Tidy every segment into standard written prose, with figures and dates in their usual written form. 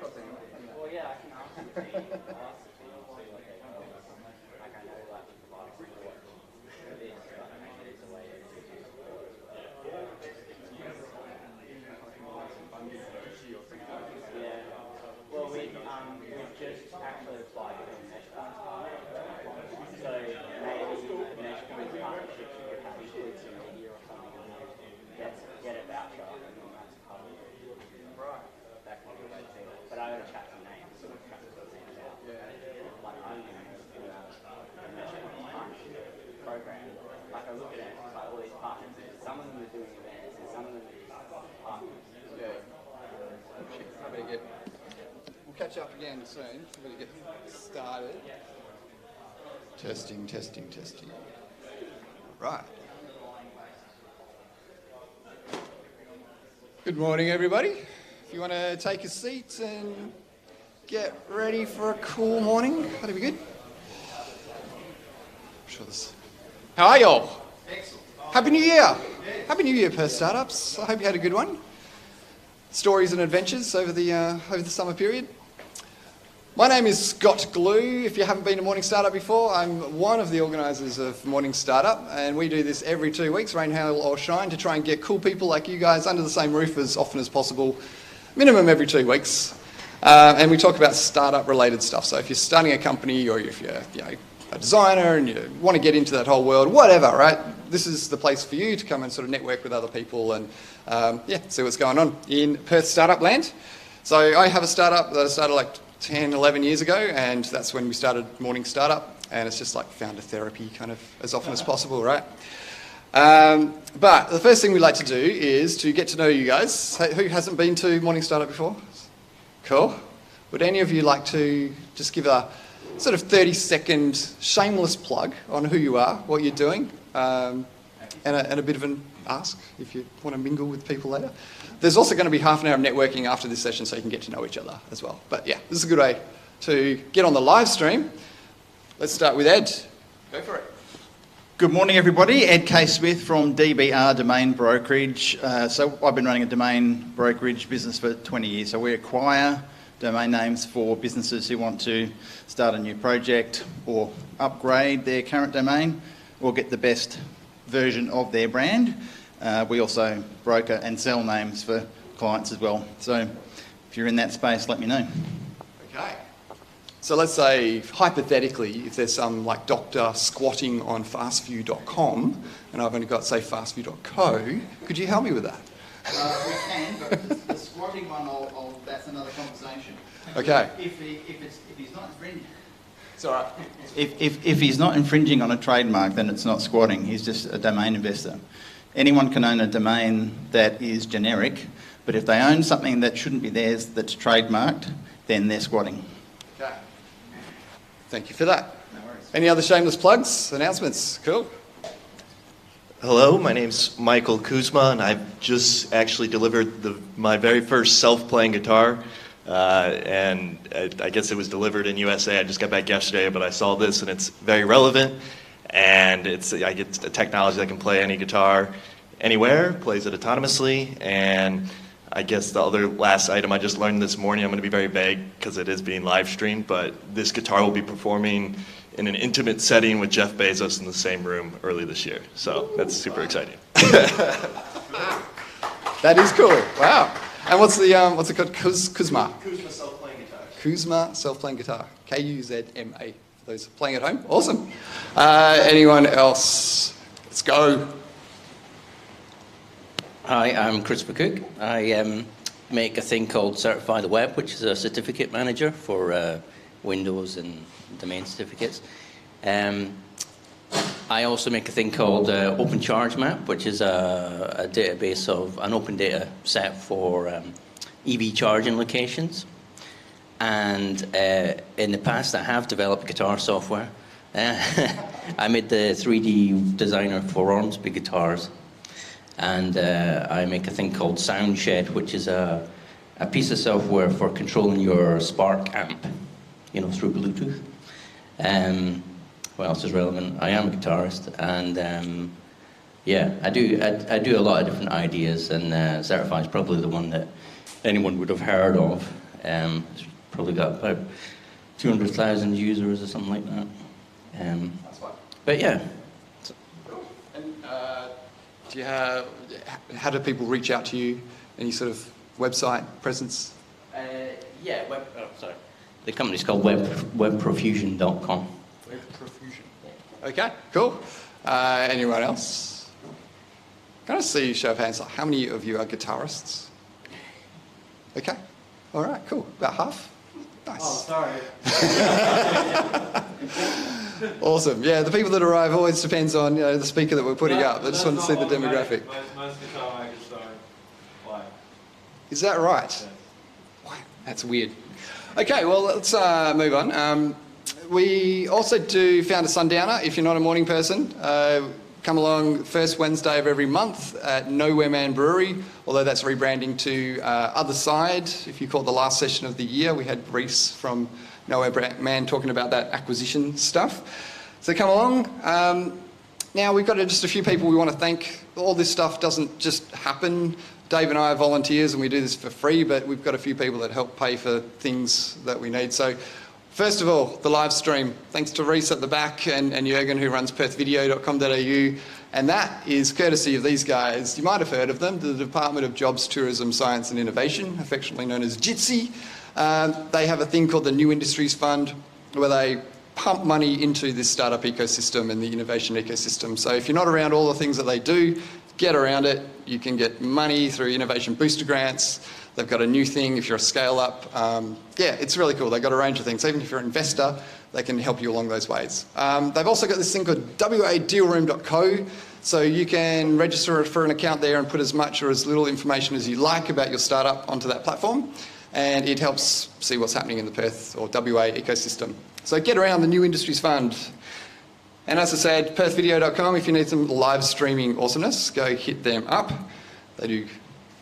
got them. Well, yeah, I can ask the team. I'll ask the team to see what they go. Like, I know, like, with the last report, it is, but maybe there's a way to do it. Yeah. Well, we've just actually applied for a mesh fund. So maybe the mesh fund partnership you could have include some media or something and get a voucher and then that's covered. Right. That could be a way to do it. But I gotta chat some names, so we'll chat some names out. Like I'm going to do a mesh fund partnership program. Like I look at it, it's like all these partners. Some of them are doing events and some of them are partners. Yeah. I better get. We'll catch up again soon. I better get started. Testing. Right. Good morning, everybody. If you want to take a seat and get ready for a cool morning, that'd be good. I'm sure this. How are y'all? Excellent. Happy New Year. Happy New Year, Perth Startups. I hope you had a good one. Stories and adventures over the summer period. My name is Scott Glue. If you haven't been to Morning Startup before, I'm one of the organisers of Morning Startup, and we do this every 2 weeks, rain, hail or shine, to try and get cool people like you guys under the same roof as often as possible, minimum every 2 weeks. And we talk about startup related stuff. So if you're starting a company or if you're a designer and you want to get into that whole world, whatever, right? This is the place for you to come and sort of network with other people and see what's going on in Perth startup land. So I have a startup that I started like 10, 11 years ago, and that's when we started Morning Startup, and it's just like founder therapy kind of as often as possible, right? But the first thing we like to do is to get to know you guys. Who hasn't been to Morning Startup before? Cool. Would any of you like to just give a sort of 30-second shameless plug on who you are, what you're doing, and a bit of an ask if you want to mingle with people later. There's also going to be half an hour of networking after this session so you can get to know each other as well. But yeah, this is a good way to get on the live stream. Let's start with Ed. Go for it. Good morning, everybody. Ed K. Smith from DBR Domain Brokerage. So I've been running a domain brokerage business for 20 years. So we acquire domain names for businesses who want to start a new project or upgrade their current domain or get the best version of their brand. We also broker and sell names for clients as well. So if you're in that space, let me know. Okay. So let's say, hypothetically, if there's some like doctor squatting on fastview.com and I've only got, say, fastview.co, could you help me with that? We can, but the squatting one, that's another conversation. Okay. If he's not infringing. It's all right. If he's not infringing on a trademark, then it's not squatting. He's just a domain investor. Anyone can own a domain that is generic, but if they own something that shouldn't be theirs that's trademarked, then they're squatting. Okay. Thank you for that. No worries. Any other shameless plugs, announcements? Cool. Hello, my name's Michael Kuzma, and I've just actually delivered my very first self-playing guitar. And I guess it was delivered in USA. I just got back yesterday, but I saw this, and it's very relevant. And I get a technology that can play any guitar anywhere, plays it autonomously. And I guess the other last item I just learned this morning, I'm going to be very vague because it is being live streamed, but this guitar will be performing in an intimate setting with Jeff Bezos in the same room early this year. So that's super exciting. That is cool. Wow. And what's it called? Kuzma. Kuzma self-playing guitar. Kuzma self-playing guitar. Kuzma. For those playing at home. Awesome. Anyone else? Let's go. Hi, I'm Christopher Cook. I make a thing called Certify the Web, which is a certificate manager for Windows and domain certificates. I also make a thing called Open Charge Map, which is a database of an open data set for EV charging locations. And in the past, I have developed guitar software. I made the 3D designer for Ormsby guitars. And I make a thing called Soundshed, which is a piece of software for controlling your Spark amp, through Bluetooth. What else is relevant? I am a guitarist, and I do a lot of different ideas, and Certify is probably the one that anyone would have heard of. It's probably got about 200,000 users or something like that. That's fine. But yeah. And do you have, how do people reach out to you? Any sort of website presence? Yeah, sorry. The company's called webprofusion.com. Web Profusion. Okay, cool. Anyone else? Can I see show of hands? Like, how many of you are guitarists? Okay. All right, cool. About half? Nice. Oh, sorry. Awesome. Yeah, the people that arrive always depends on the speaker that we're putting up. I just want to see the demographic. Most guitar makers don't play. Is that right? Wow, that's weird. Okay, well, let's move on. We also do Founder Sundowner. If you're not a morning person, come along first Wednesday of every month at Nowhere Man Brewery, although that's rebranding to Other Side. If you caught the last session of the year, we had Reese from Nowhere Man talking about that acquisition stuff. So come along. Now, we've got just a few people we want to thank. All this stuff doesn't just happen. Dave and I are volunteers and we do this for free, but we've got a few people that help pay for things that we need. So first of all, the live stream. Thanks to Reese at the back and Jürgen, who runs perthvideo.com.au. And that is courtesy of these guys. You might have heard of them, the Department of Jobs, Tourism, Science and Innovation, affectionately known as JITSI. They have a thing called the New Industries Fund, where they pump money into this startup ecosystem and the innovation ecosystem. So if you're not around all the things that they do, get around it. You can get money through innovation booster grants. They've got a new thing if you're a scale up. Yeah, it's really cool. They've got a range of things. Even if you're an investor, they can help you along those ways. They've also got this thing called wadealroom.co. So you can register for an account there and put as much or as little information as you like about your startup onto that platform. And it helps see what's happening in the Perth or WA ecosystem. So get around the New Industries Fund. And as I said, perthvideo.com, if you need some live streaming awesomeness, go hit them up. They do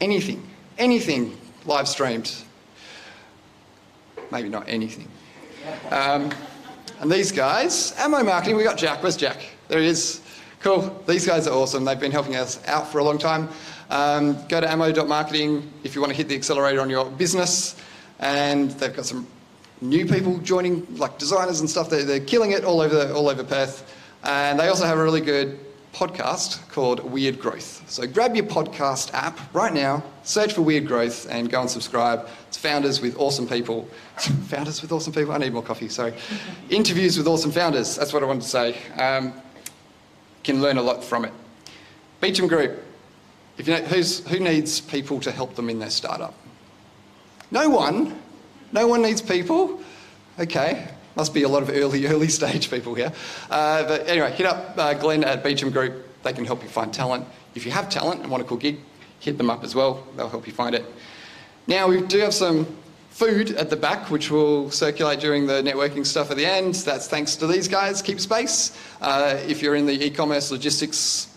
anything live streamed. Maybe not anything. And these guys, Ammo Marketing, we got Jack. Where's Jack? There he is. Cool. These guys are awesome. They've been helping us out for a long time. Go to ammo.marketing if you want to hit the accelerator on your business. And they've got some new people joining, like designers and stuff. They're killing it all over Perth. And they also have a really good podcast called Weird Growth. So grab your podcast app right now, search for Weird Growth and go and subscribe. It's founders with awesome people. Founders with awesome people? I need more coffee, sorry. Interviews with awesome founders, that's what I wanted to say. Can learn a lot from it. Beecham Group. If you know, who needs people to help them in their startup? No one? No one needs people? Okay. Must be a lot of early stage people here. But anyway, hit up Glenn at Beecham Group. They can help you find talent. If you have talent and want a cool gig, hit them up as well. They'll help you find it. Now, we do have some food at the back, which will circulate during the networking stuff at the end. That's thanks to these guys, Keep Space. If you're in the e-commerce logistics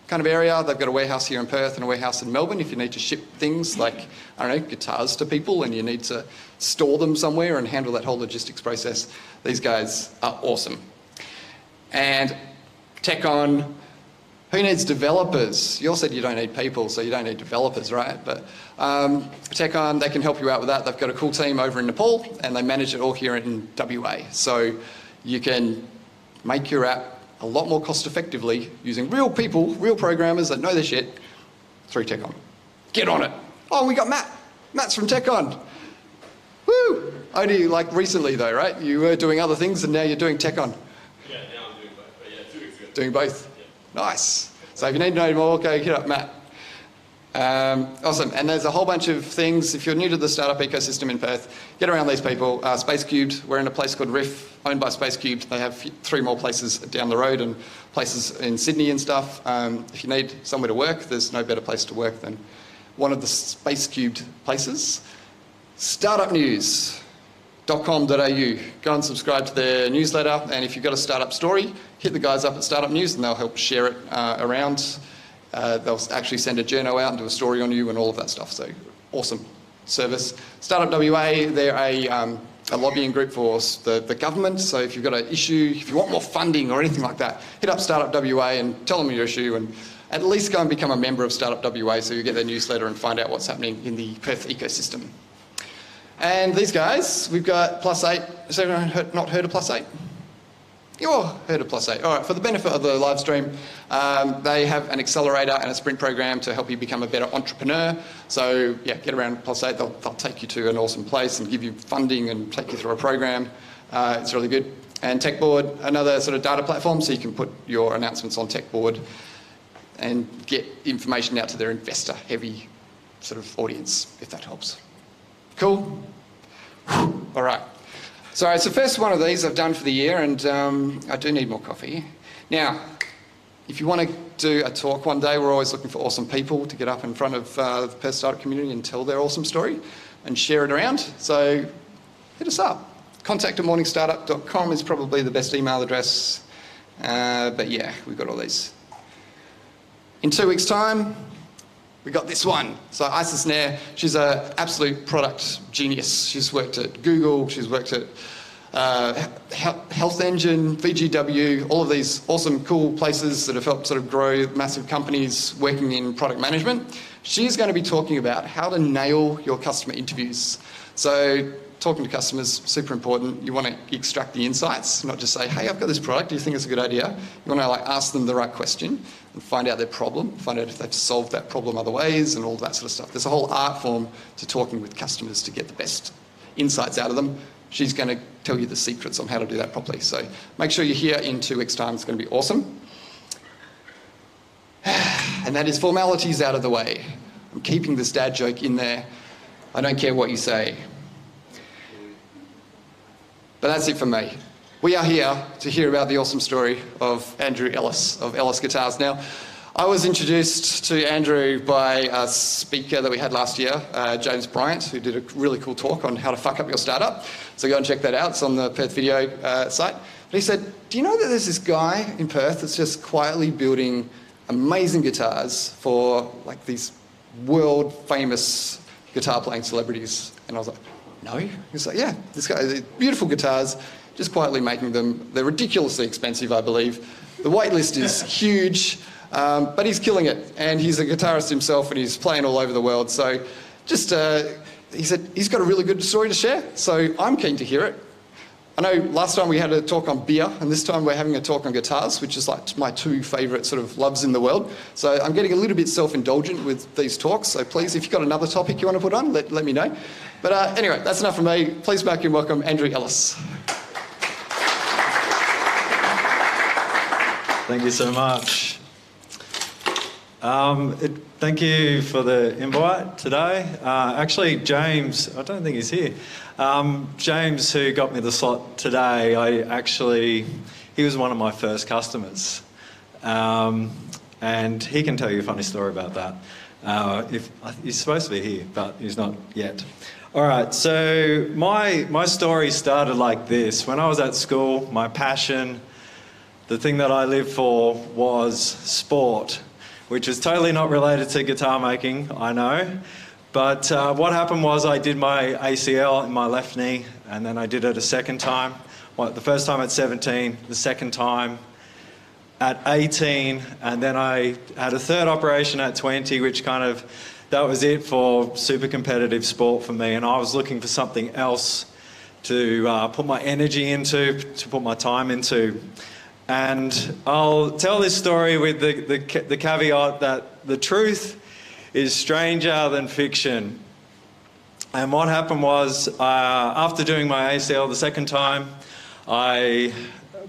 kind of area, they've got a warehouse here in Perth and a warehouse in Melbourne. If you need to ship things like, I don't know, guitars to people and you need to store them somewhere and handle that whole logistics process, these guys are awesome. And TechOn, who needs developers? You all said you don't need people, so you don't need developers, right? But TechOn, they can help you out with that. They've got a cool team over in Nepal and they manage it all here in WA. So you can make your app a lot more cost effectively using real people, real programmers that know their shit through TechOn. Get on it. Oh, we got Matt. Matt's from TechOn. Woo! Only like recently though, right? You were doing other things and now you're doing TechOn. Yeah, now I'm doing both. But yeah, 2 weeks ago. Doing both? Yeah. Nice. So if you need to know more, go hit up Matt. Awesome. And there's a whole bunch of things. If you're new to the startup ecosystem in Perth, get around these people. Space Cubed, we're in a place called Riff, owned by Space Cubed. They have 3 more places down the road and places in Sydney and stuff. If you need somewhere to work, there's no better place to work than one of the Space Cubed places. Startupnews.com.au. Go and subscribe to their newsletter. And if you've got a startup story, hit the guys up at Startup News and they'll help share it around. They'll actually send a journo out and do a story on you and all of that stuff. So awesome service. Startup WA, they're a lobbying group for the government. So if you've got an issue, if you want more funding or anything like that, hit up Startup WA and tell them your issue and at least go and become a member of Startup WA so you get their newsletter and find out what's happening in the Perth ecosystem. And these guys, we've got Plus 8. Has anyone not heard of Plus 8? You all heard of Plus 8. All right, for the benefit of the live stream, they have an accelerator and a sprint program to help you become a better entrepreneur. So, yeah, get around Plus 8. They'll take you to an awesome place and give you funding and take you through a program. It's really good. And TechBoard, another sort of data platform, so you can put your announcements on TechBoard and get information out to their investor-heavy sort of audience, if that helps. Cool? All right. So it's the first one of these I've done for the year, and I do need more coffee. Now, if you want to do a talk one day, we're always looking for awesome people to get up in front of the Perth startup community and tell their awesome story and share it around. So hit us up. contact@morningstartup.com is probably the best email address. But yeah, we've got all these. In 2 weeks' time, we got this one. So Isis Nair, she's an absolute product genius. She's worked at Google, she's worked at Health Engine, VGW, all of these awesome, cool places that have helped sort of grow massive companies working in product management. She's going to be talking about how to nail your customer interviews. So talking to customers, super important. You want to extract the insights, not just say, hey, I've got this product, do you think it's a good idea? You want to ask them the right question and find out their problem, find out if they've solved that problem other ways and all that sort of stuff. There's a whole art form to talking with customers to get the best insights out of them. She's going to tell you the secrets on how to do that properly. So make sure you're here in 2 weeks' time. It's going to be awesome. And that is formalities out of the way. I'm keeping this dad joke in there. I don't care what you say. But that's it for me. We are here to hear about the awesome story of Andrew Ellis of Ellis Guitars. Now, I was introduced to Andrew by a speaker that we had last year, James Bryant, who did a really cool talk on how to fuck up your startup. So go and check that out. It's on the Perth video site. But he said, do you know that there's this guy in Perth that's just quietly building amazing guitars for like these world famous guitar playing celebrities? And I was like, no. He's like, yeah, this guy, beautiful guitars, just quietly making them. They're ridiculously expensive, I believe. The wait list is huge, but he's killing it. And he's a guitarist himself and he's playing all over the world. So just, he said, he's got a really good story to share. So I'm keen to hear it. I know last time we had a talk on beer, and this time we're having a talk on guitars, which is like my two favourite sort of loves in the world. So I'm getting a little bit self-indulgent with these talks. So please, if you've got another topic you want to put on, let me know. But anyway, that's enough from me. Please back and welcome Andrew Ellis. Thank you so much. Thank you for the invite today. Actually, James, I don't think he's here. James, who got me the slot today, he was one of my first customers. And he can tell you a funny story about that. He's supposed to be here, but he's not yet. All right, so my story started like this. When I was at school, my passion, the thing that I lived for was sport, which is totally not related to guitar making, I know. But what happened was I did my ACL in my left knee, and then I did it a second time. The first time at 17, the second time at 18, and then I had a third operation at 20, which that was it for super competitive sport for me. And I was looking for something else to put my energy into, to put my time into. And I'll tell this story with the caveat that the truth is stranger than fiction. And what happened was, after doing my ACL the second time, I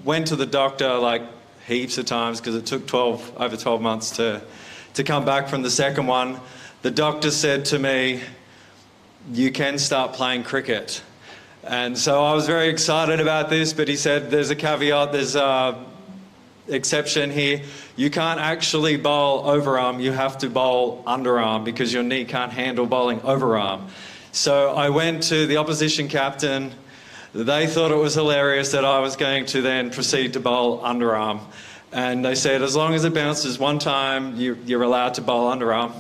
went to the doctor like heaps of times because it took over 12 months to come back from the second one. The doctor said to me, you can start playing cricket. And so I was very excited about this, but he said, there's a caveat, there's a exception here. You can't actually bowl overarm, you have to bowl underarm because your knee can't handle bowling overarm. So I went to the opposition captain. They thought it was hilarious that I was going to then proceed to bowl underarm. And they said, as long as it bounces one time, you're allowed to bowl underarm.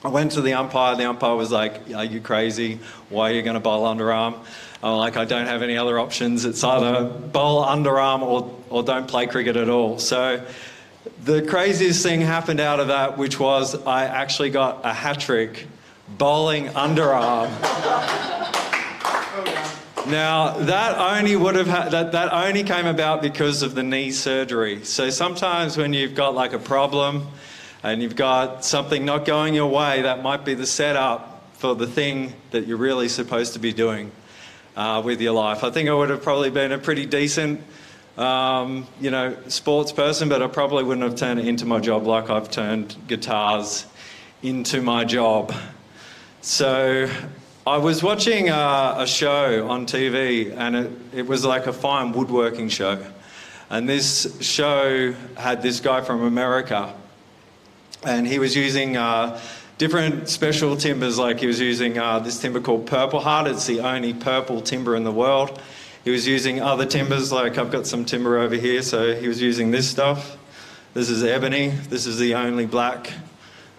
I went to the umpire. The umpire was like, are you crazy? Why are you going to bowl underarm? I'm like, I don't have any other options. It's either bowl underarm or don't play cricket at all. So the craziest thing happened out of that, which was I actually got a hat trick bowling underarm. Now, that only came about because of the knee surgery. So sometimes when you've got like a problem and you've got something not going your way, that might be the setup for the thing that you're really supposed to be doing with your life. I think I would have probably been a pretty decent, sports person, but I probably wouldn't have turned it into my job like I've turned guitars into my job. So I was watching a show on TV, and it was like a fine woodworking show. And this show had this guy from America, and he was using different special timbers. Like he was using this timber called Purple Heart. It's the only purple timber in the world. He was using other timbers, like I've got some timber over here, so he was using this stuff. This is ebony. This is the only black.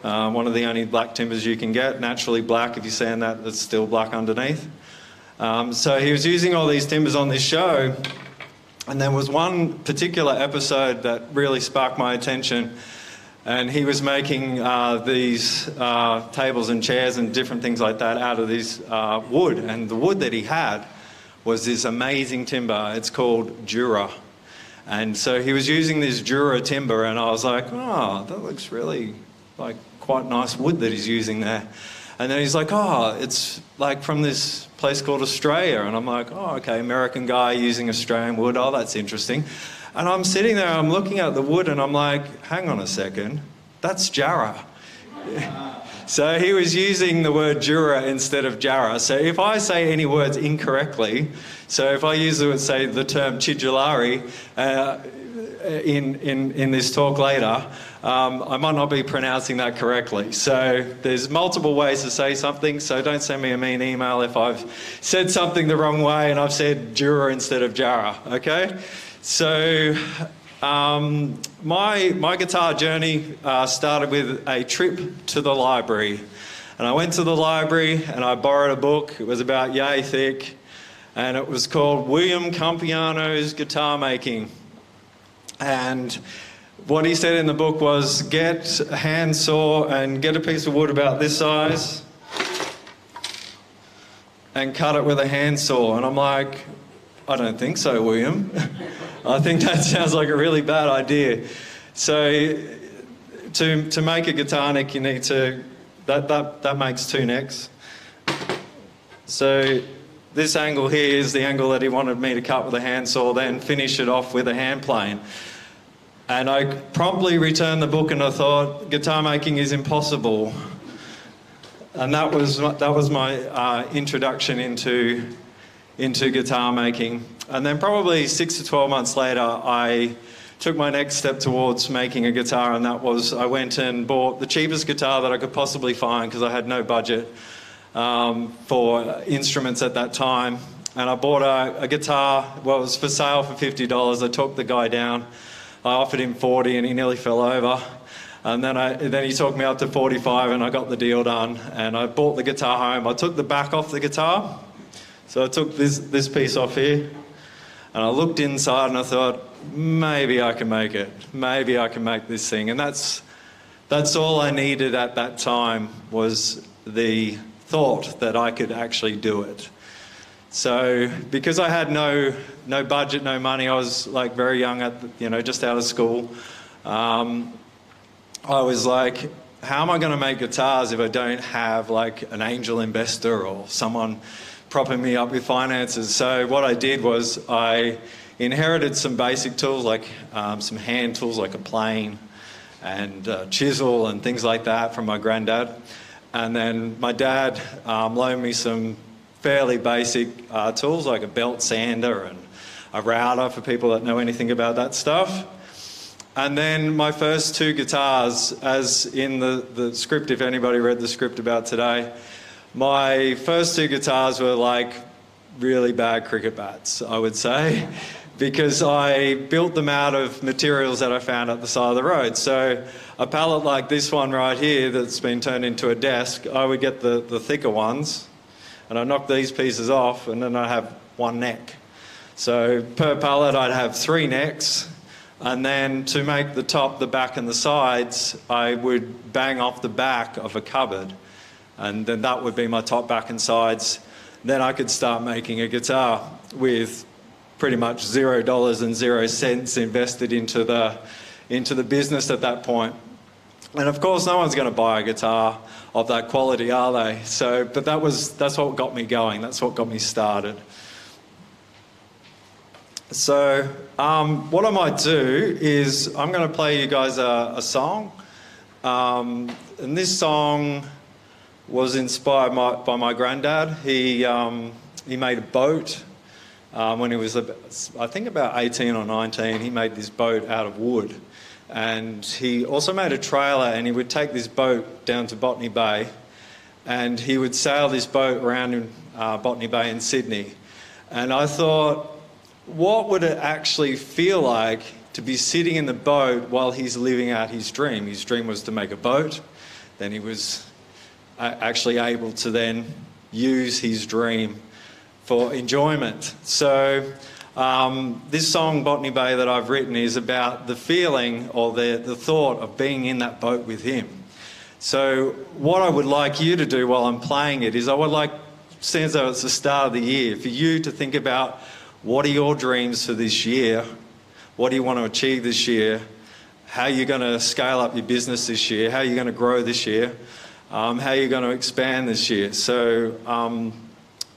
One of the only black timbers you can get, naturally black. If you sand that, it's still black underneath. So he was using all these timbers on this show, and there was one particular episode that really sparked my attention, and he was making these tables and chairs and different things like that out of this wood, and the wood that he had was this amazing timber. It's called Jura. And so he was using this Jura timber, and I was like, oh, that looks really like quite nice wood that he's using there. And then he's like, oh, it's like from this place called Australia. And I'm like, oh, okay, American guy using Australian wood. Oh, that's interesting. And I'm sitting there, I'm looking at the wood, and I'm like, hang on a second, that's Jarrah. So he was using the word Jura instead of Jarrah. So if I say any words incorrectly, so if I use the term Chidulari in this talk later, I might not be pronouncing that correctly. So there's multiple ways to say something, so don't send me a mean email if I've said something the wrong way and I've said Jura instead of Jarrah, okay? So my guitar journey started with a trip to the library. And I went to the library and I borrowed a book. It was about yay thick, and it was called William Campiano's Guitar Making. And what he said in the book was, get a handsaw and get a piece of wood about this size and cut it with a handsaw. And I'm like, I don't think so, William. I think that sounds like a really bad idea. So to make a guitar neck, you need to, that makes two necks. So this angle here is the angle that he wanted me to cut with a handsaw, then finish it off with a hand plane. And I promptly returned the book and I thought, guitar making is impossible. And that was my introduction into guitar making. And then probably 6 to 12 months later, I took my next step towards making a guitar, and that was I went and bought the cheapest guitar that I could possibly find because I had no budget for instruments at that time. And I bought a guitar, well, it was for sale for $50. I talked the guy down. I offered him $40 and he nearly fell over. And then he talked me up to $45 and I got the deal done. And I bought the guitar home. I took the back off the guitar. So I took this piece off here and I looked inside and I thought, maybe I can make it. Maybe I can make this thing. And that's all I needed at that time, was the thought that I could actually do it. So because I had no budget, no money, I was like very young, just out of school. I was like, how am I going to make guitars if I don't have like an angel investor or someone propping me up with finances? So what I did was I inherited some basic tools, like some hand tools like a plane and chisel and things like that from my granddad. And then my dad loaned me some fairly basic tools like a belt sander and a router for people that know anything about that stuff. And then my first two guitars, as in the script, if anybody read the script about today, my first two guitars were like really bad cricket bats, I would say, because I built them out of materials that I found at the side of the road. So a pallet like this one right here that's been turned into a desk, I would get the thicker ones and I knock these pieces off and then I have one neck. So per pallet I'd have 3 necks, and then to make the top, the back and the sides, I would bang off the back of a cupboard, and then that would be my top, back and sides. then I could start making a guitar with pretty much $0 and 0 cents invested into the business at that point. And of course, no one's going to buy a guitar of that quality, are they? So, but that's what got me going. That's what got me started. So, what I might do is I'm going to play you guys a song, and this song was inspired by my granddad. He made a boat when he was, I think, about 18 or 19. He made this boat out of wood. And he also made a trailer, and he would take this boat down to Botany Bay, and he would sail this boat around in Botany Bay in Sydney. And I thought, what would it actually feel like to be sitting in the boat while he's living out his dream? His dream was to make a boat. Then he was actually able to then use his dream for enjoyment. So this song, Botany Bay, that I've written is about the feeling or the thought of being in that boat with him. So what I would like you to do while I'm playing it is I would like, since it's the start of the year, for you to think about what are your dreams for this year? What do you want to achieve this year? How are you going to scale up your business this year? How are you going to grow this year? How are you going to expand this year? So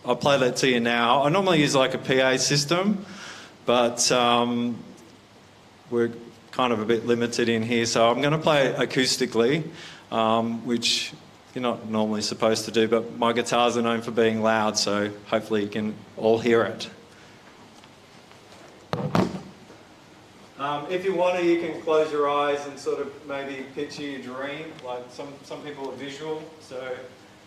I'll play that to you now. I normally use like a PA system, but we're kind of a bit limited in here. So I'm going to play it acoustically, which you're not normally supposed to do, but my guitars are known for being loud, so hopefully you can all hear it. If you want to, you can close your eyes and sort of maybe picture your dream. Like some people are visual, so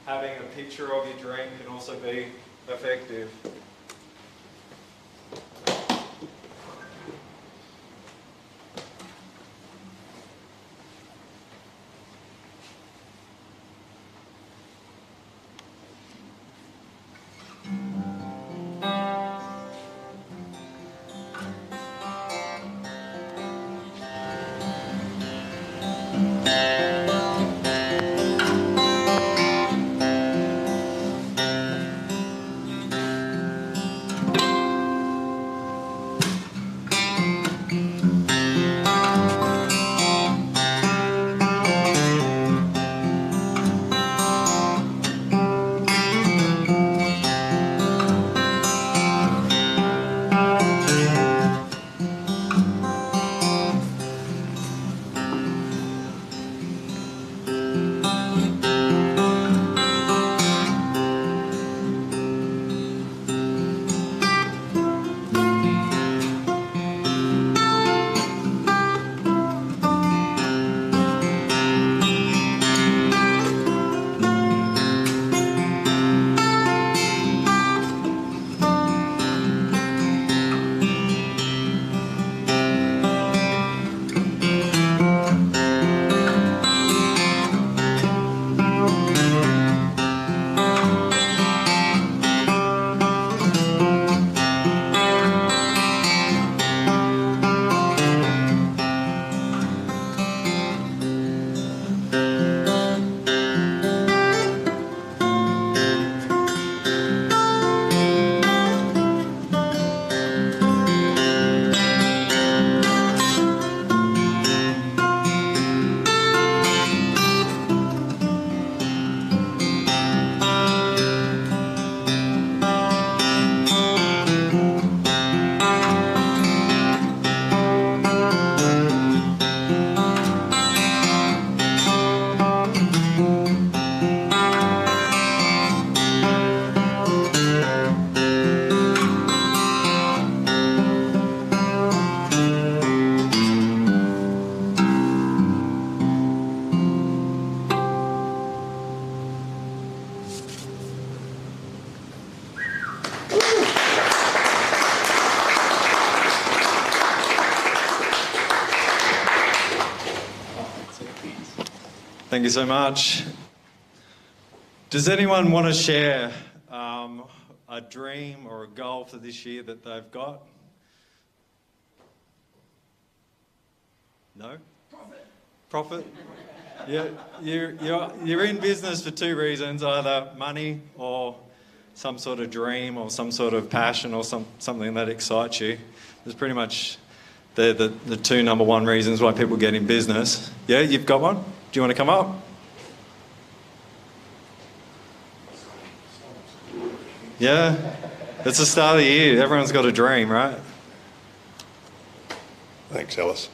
having a picture of your dream can also be effective. Thank you so much. Does anyone want to share a dream or a goal for this year that they've got? No? Profit? Yeah, you're in business for two reasons, either money or some sort of dream or some sort of passion or something that excites you. There's pretty much the two number one reasons why people get in business. Yeah, you've got one? Do you want to come up? Yeah, it's the start of the year. Everyone's got a dream, right? Thanks, Ellis.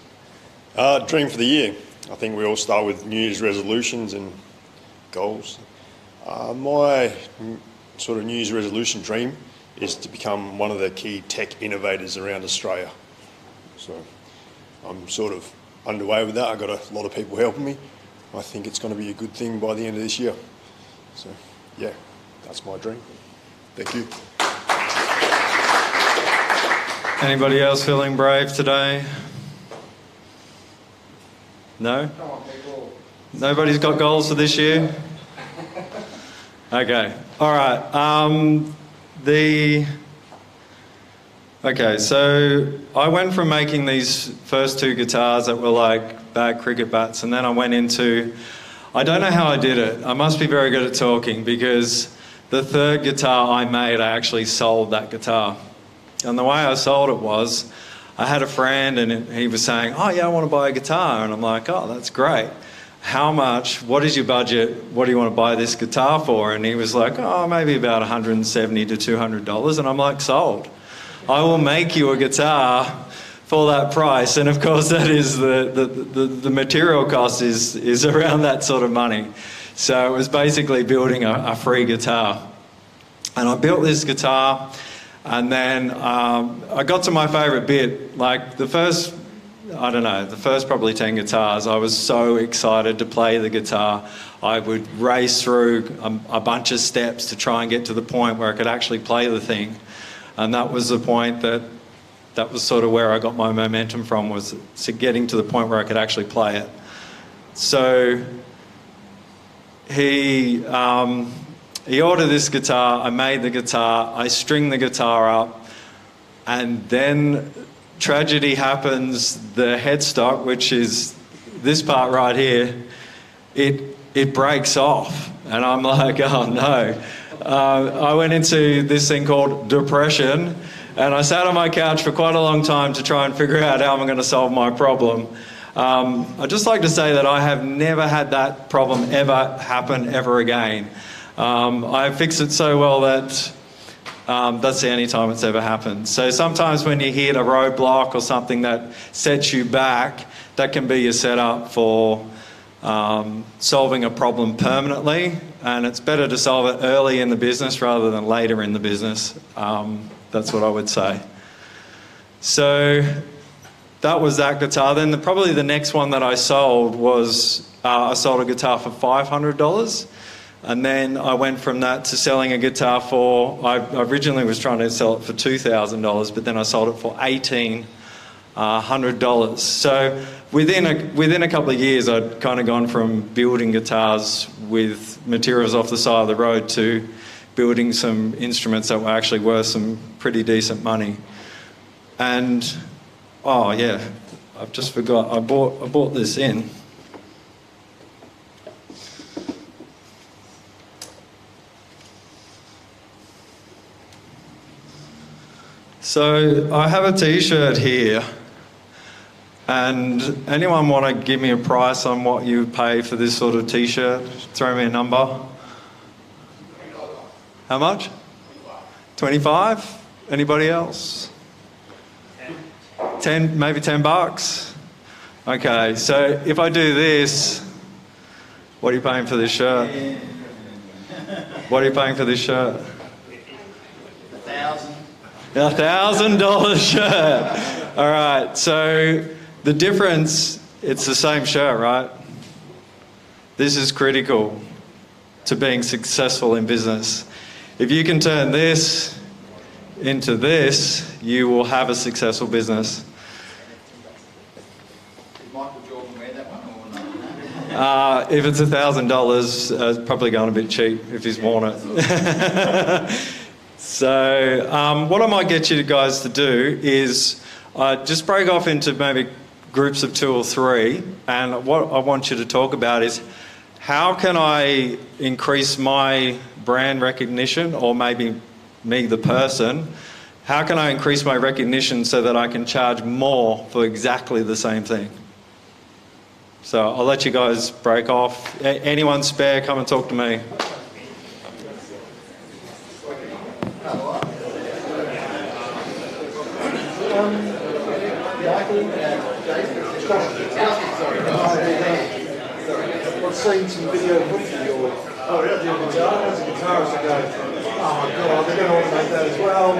Dream for the year. I think we all start with New Year's resolutions and goals. My sort of New Year's resolution dream is to become one of the key tech innovators around Australia. So I'm sort of underway with that. I've got a lot of people helping me. I think it's going to be a good thing by the end of this year. So yeah, that's my dream. Thank you. Anybody else feeling brave today? No? Nobody's got goals for this year? Okay. All right. Okay, so I went from making these first two guitars that were like bad cricket bats, and then I went into, I don't know how I did it. I must be very good at talking, because the third guitar I made, I actually sold that guitar. And the way I sold it was, I had a friend and he was saying, oh yeah, I want to buy a guitar. And I'm like, oh, that's great. How much, what is your budget? What do you want to buy this guitar for? And he was like, oh, maybe about $170 to $200. And I'm like, sold. I will make you a guitar for that price. And of course that is the material cost is around that sort of money. So it was basically building a free guitar. And I built this guitar, and then I got to my favourite bit. Like the first probably 10 guitars, I was so excited to play the guitar. I would race through a bunch of steps to try and get to the point where I could actually play the thing. And that was the point that was sort of where I got my momentum from, was getting to the point where I could actually play it. So he ordered this guitar, I made the guitar, I stringed the guitar up, and then tragedy happens. The headstock, which is this part right here, it breaks off. And I'm like, oh no. I went into this thing called depression, and I sat on my couch for quite a long time to try and figure out how I'm going to solve my problem. I'd just like to say that I have never had that problem ever happen ever again. I fixed it so well that that's the only time it's ever happened. So sometimes when you hit a roadblock or something that sets you back, that can be your setup for solving a problem permanently, and it's better to solve it early in the business rather than later in the business. That's what I would say. So that was that guitar. Then probably the next one that I sold was, I sold a guitar for $500. And then I went from that to selling a guitar for, I originally was trying to sell it for $2,000, but then I sold it for $1,800. So within a couple of years, I'd kind of gone from building guitars with materials off the side of the road to building some instruments that were actually worth some pretty decent money. And, oh yeah, I've just forgot, I bought this in. So I have a t-shirt here, and anyone want to give me a price on what you pay for this sort of t-shirt? Throw me a number. How much? 25? Anybody else? 10, maybe $10? Okay, so if I do this, what are you paying for this shirt? What are you paying for this shirt? $1,000 shirt. All right, so the difference, it's the same shirt, right? This is critical to being successful in business. If you can turn this into this, you will have a successful business. Did Michael Jordan wear that one or not? If it's $1,000, it's probably going a bit cheap if he's worn it. So what I might get you guys to do is just break off into maybe groups of 2 or 3, and what I want you to talk about is how can I increase my brand recognition, or maybe me, the person, how can I increase my recognition so that I can charge more for exactly the same thing? So I'll let you guys break off. Anyone spare, come and talk to me. I've seen some video of your guitar as a guitarist. I go, oh my god, they're going to automate that as well.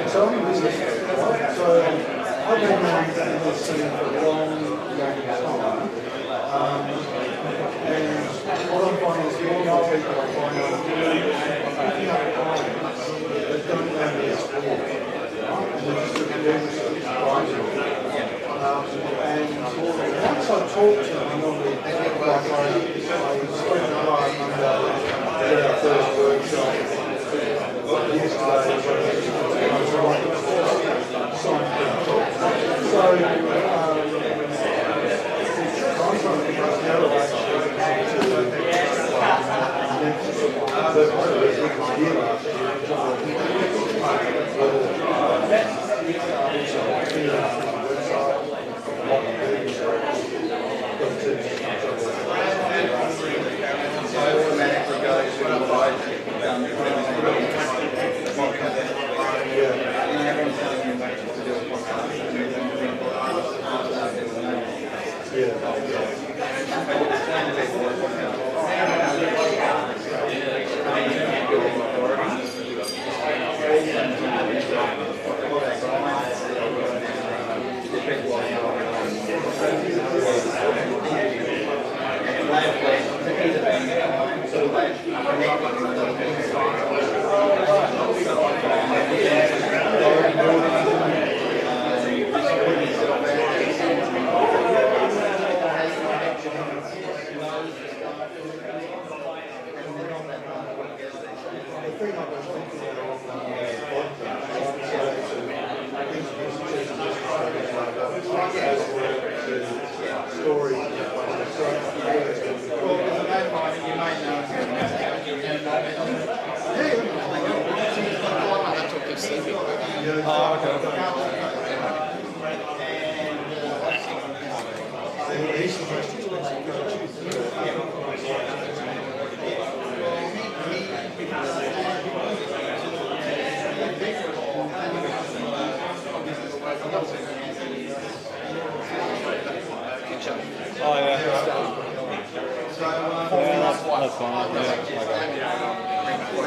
So I'm a business, right? So I've been in this scene for a long time. And what I'm finding is more and more people I find are picking up clients that don't know their sport. And they're just looking at business and once I talk to them, I normally I spoke to Brian Monday at our first workshop. Yesterday, I was writing a sign. So, I'm trying to trust the other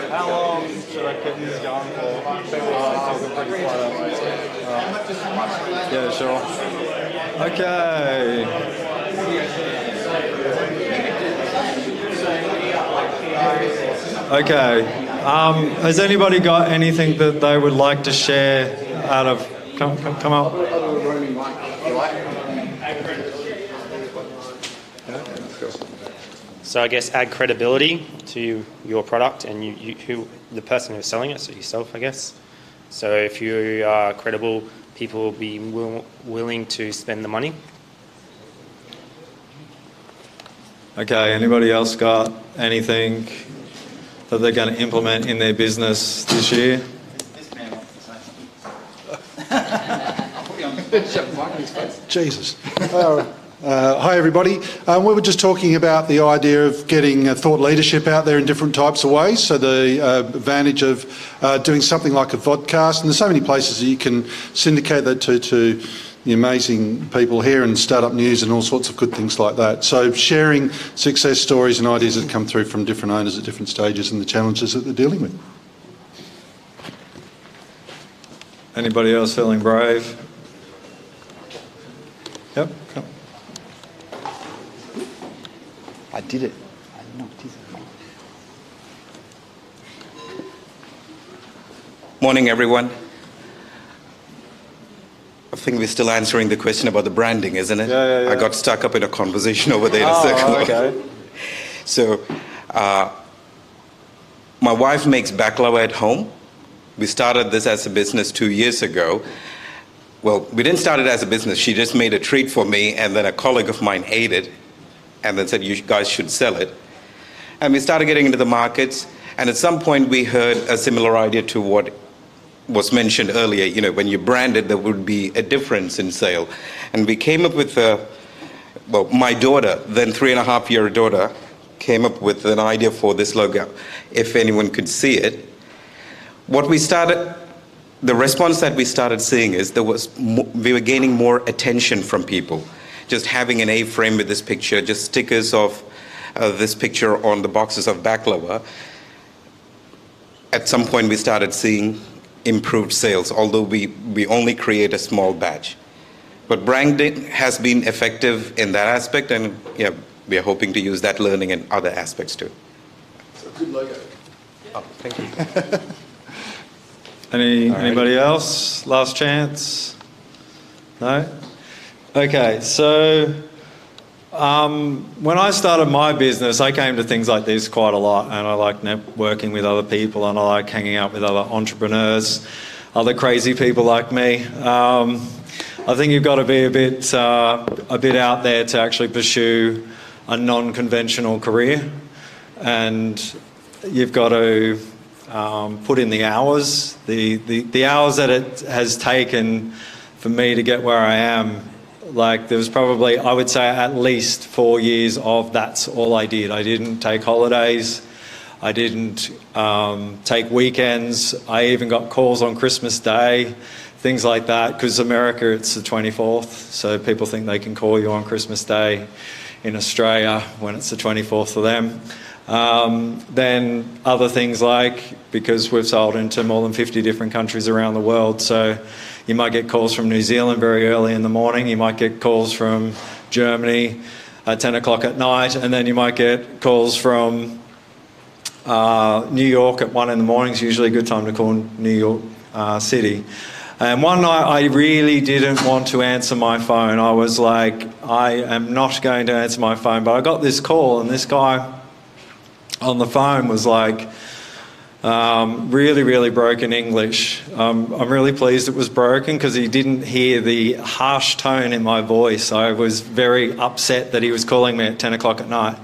How long should I keep this going for? People are talking pretty quite up. Yeah, sure. Okay. Okay. Has anybody got anything that they would like to share out of... Come up. So I guess add credibility to your product and who the person who's selling it, so yourself, I guess. So if you are credible, people will be willing to spend the money. Okay, anybody else got anything that they're going to implement in their business this year? Jesus. Hi everybody. We were just talking about the idea of getting thought leadership out there in different types of ways. So the advantage of doing something like a vodcast, and there's so many places that you can syndicate that to the amazing people here and Startup News and all sorts of good things like that. So sharing success stories and ideas that come through from different owners at different stages and the challenges that they're dealing with. Anybody else feeling brave? Yep. Come. I did it. I knocked it. Morning, everyone. I think we're still answering the question about the branding, isn't it? Yeah. I got stuck up in a conversation over there a second ago. Okay. So, my wife makes baklava at home. We started this as a business 2 years ago. well, we didn't start it as a business. She just made a treat for me, and then a colleague of mine ate it and then said, you guys should sell it. And we started getting into the markets, and at some point we heard a similar idea to what was mentioned earlier. You know, when you brand it, there would be a difference in sale. And we came up with, well, my daughter, then 3.5-year daughter, came up with an idea for this logo, if anyone could see it. The response that we started seeing is we were gaining more attention from people. Just having an A-frame with this picture, just stickers of this picture on the boxes of baklava. At some point we started seeing improved sales, although we only create a small batch. But branding has been effective in that aspect, and yeah, we are hoping to use that learning in other aspects too. So good logo. Oh, thank you. Anybody else? Last chance? No? Okay, so when I started my business, I came to things like this quite a lot, and I like networking with other people, and I like hanging out with other entrepreneurs, other crazy people like me. I think you've got to be a bit out there to actually pursue a non-conventional career, and you've got to put in the hours. The hours that it has taken for me to get where I am, like there was probably, I would say, at least 4 years of that's all I did. I didn't take holidays. I didn't take weekends. I even got calls on Christmas Day, things like that, because America, it's the 24th, so people think they can call you on Christmas Day in Australia when it's the 24th for them. Then other things like, because we've sold into more than 50 different countries around the world, so you might get calls from New Zealand very early in the morning, you might get calls from Germany at 10 o'clock at night, and then you might get calls from New York at 1 in the morning. It's usually a good time to call New York City. And one night I really didn't want to answer my phone. I was like, I am not going to answer my phone. But I got this call, and this guy on the phone was like, really, really broken English. I'm really pleased it was broken because he didn't hear the harsh tone in my voice. I was very upset that he was calling me at 10 o'clock at night.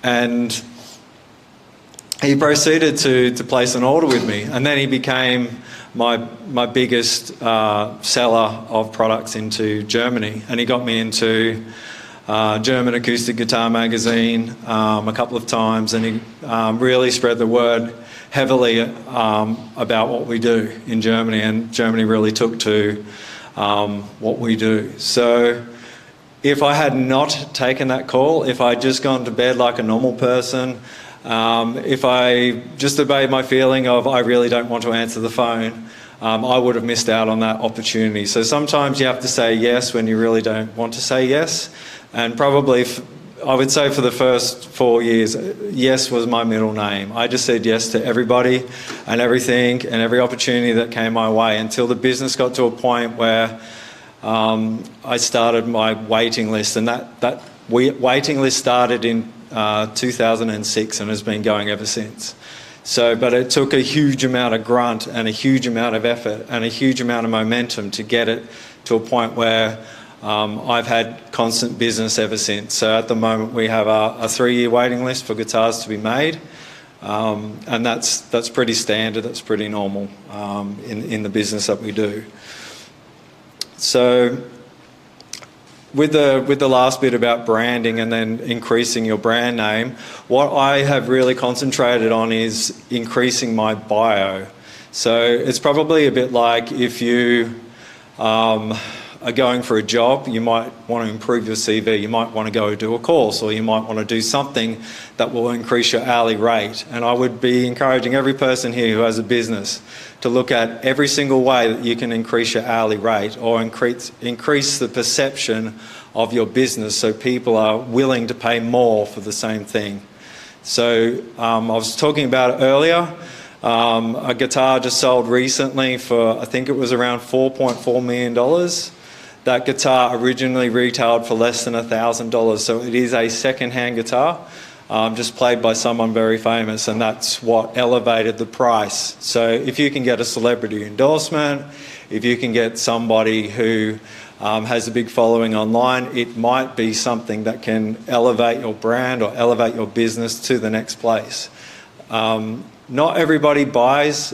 And he proceeded to place an order with me, and then he became my biggest seller of products into Germany, and he got me into German Acoustic Guitar Magazine a couple of times, and he really spread the word heavily about what we do in Germany, and Germany really took to what we do. So if I had not taken that call, if I'd just gone to bed like a normal person, if I just obeyed my feeling of I really don't want to answer the phone, I would have missed out on that opportunity. So sometimes you have to say yes when you really don't want to say yes. And probably, I would say for the first 4 years, yes was my middle name. I just said yes to everybody and everything and every opportunity that came my way until the business got to a point where I started my waiting list. And that waiting list started in 2006 and has been going ever since. So, but it took a huge amount of grunt and a huge amount of effort and a huge amount of momentum to get it to a point where I've had constant business ever since. So at the moment we have a 3-year waiting list for guitars to be made, and that's pretty standard, that's pretty normal in the business that we do. So with the last bit about branding and then increasing your brand name, what I have really concentrated on is increasing my bio. So it's probably a bit like if you are going for a job, you might want to improve your CV, you might want to go do a course, or you might want to do something that will increase your hourly rate. And I would be encouraging every person here who has a business to look at every single way that you can increase your hourly rate or increase the perception of your business so people are willing to pay more for the same thing. So I was talking about it earlier. A guitar just sold recently for, I think it was around $4.4 million. That guitar originally retailed for less than $1,000, so it is a second-hand guitar. just played by someone very famous, and that's what elevated the price. So if you can get a celebrity endorsement, if you can get somebody who has a big following online, it might be something that can elevate your brand or elevate your business to the next place. Not everybody buys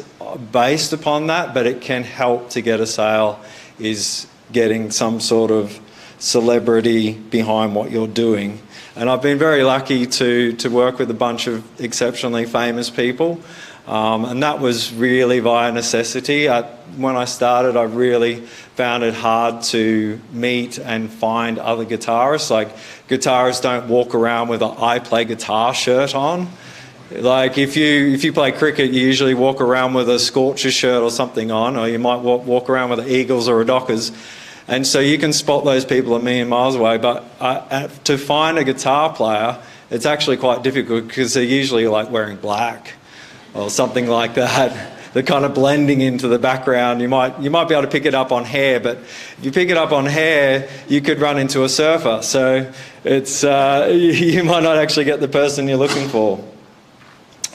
based upon that, but it can help to get a sale, is getting some sort of celebrity behind what you're doing. And I've been very lucky to work with a bunch of exceptionally famous people. And that was really via necessity. When I started, I really found it hard to meet and find other guitarists. Like, guitarists don't walk around with an "I play guitar" shirt on. Like, if you play cricket, you usually walk around with a Scorcher shirt or something on, or you might walk around with the Eagles or a Dockers. And so you can spot those people a million miles away. But to find a guitar player, it's actually quite difficult, because they're usually like wearing black or something like that. They're kind of blending into the background. You might be able to pick it up on hair, but if you pick it up on hair, you could run into a surfer. So it's you might not actually get the person you're looking for.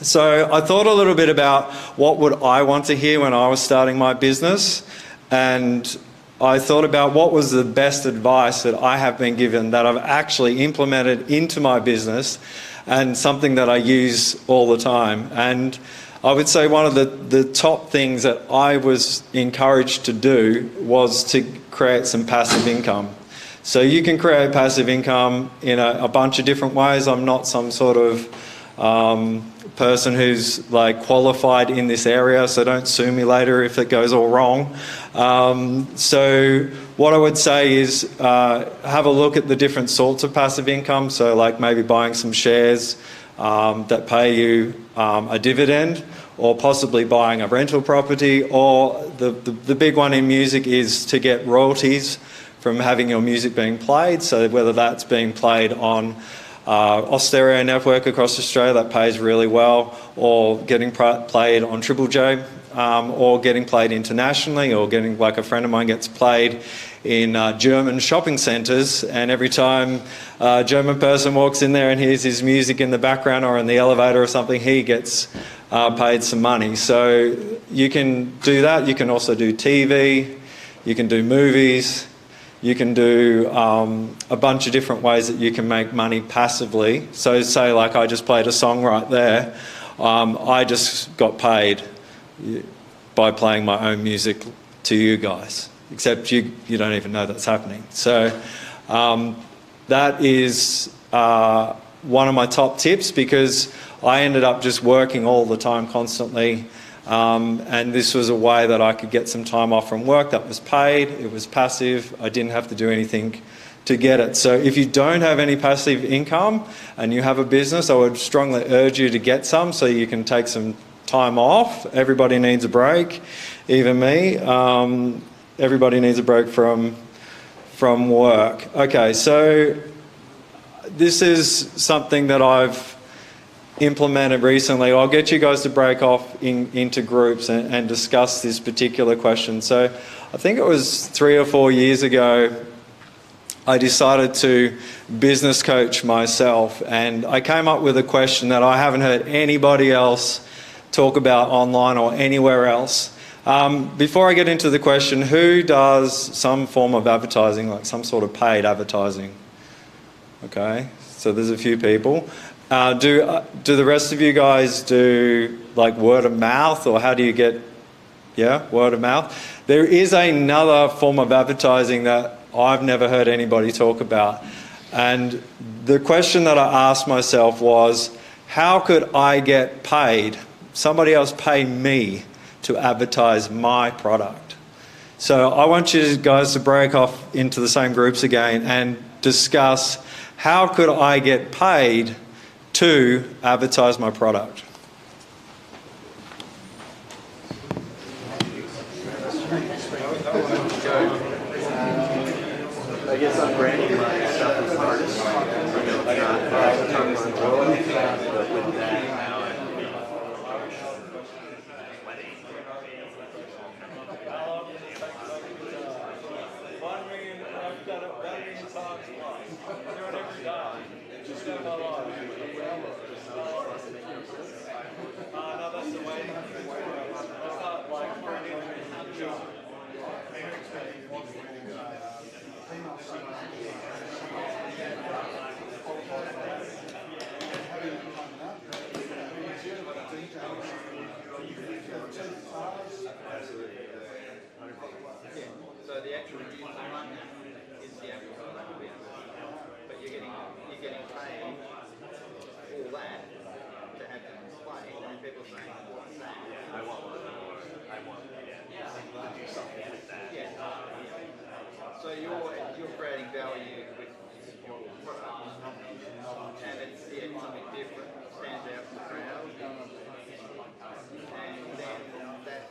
So I thought a little bit about what would I want to hear when I was starting my business, and I thought about what was the best advice that I have been given that I've actually implemented into my business, and something that I use all the time. And I would say one of the top things that I was encouraged to do was to create some passive income. So you can create passive income in a bunch of different ways. I'm not some sort of person who's like qualified in this area, so don't sue me later if it goes all wrong. So what I would say is have a look at the different sorts of passive income. So like maybe buying some shares that pay you a dividend, or possibly buying a rental property, or the big one in music is to get royalties from having your music being played. So whether that's being played on Austereo network across Australia, that pays really well, or getting played on Triple J, or getting played internationally, or getting, like a friend of mine gets played in German shopping centres, and every time a German person walks in there and hears his music in the background or in the elevator or something, he gets paid some money. So you can do that. You can also do TV, you can do movies, you can do a bunch of different ways that you can make money passively. So say like I just played a song right there, I just got paid by playing my own music to you guys, except you don't even know that's happening. So that is one of my top tips, because I ended up just working all the time constantly. And this was a way that I could get some time off from work that was paid. It was passive. I didn't have to do anything to get it. So if you don't have any passive income and you have a business, I would strongly urge you to get some, so you can take some time off. Everybody needs a break, even me. Everybody needs a break from work. Okay, so this is something that I've implemented recently. I'll get you guys to break off into groups and discuss this particular question. So I think it was 3 or 4 years ago, I decided to business coach myself, and I came up with a question that I haven't heard anybody else talk about online or anywhere else. Before I get into the question, who does some form of advertising, like some sort of paid advertising? Okay, so there's a few people. Do the rest of you guys do like word of mouth, or how do you get, word of mouth? There is another form of advertising that I've never heard anybody talk about. And the question that I asked myself was, how could I get paid, somebody else pay me to advertise my product? So I want you guys to break off into the same groups again and discuss, how could I get paid to advertise my product? I guess I'm branding my stuff as an artist. and it's something different, stands out from the crowd. And then that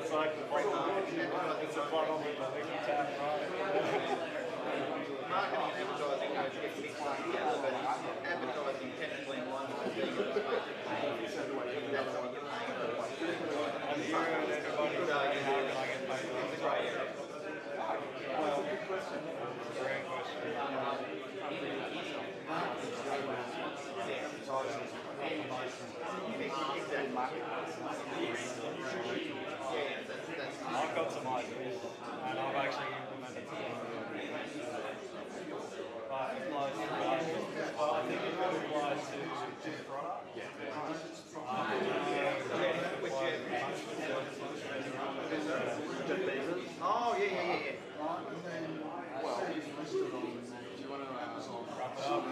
It's like the it's a bottle with a tap, right? marketing and advertising goes get mixed up together, but advertising technically in one way being that's what you're paying for. And you and everybody say, how can I get paid? That's a great area. Well, good question. Great question. I've got some ideas, and I've actually implemented some of them. But it applies to I think it really applies to product. Oh, yeah. Well, do you want to wrap it up?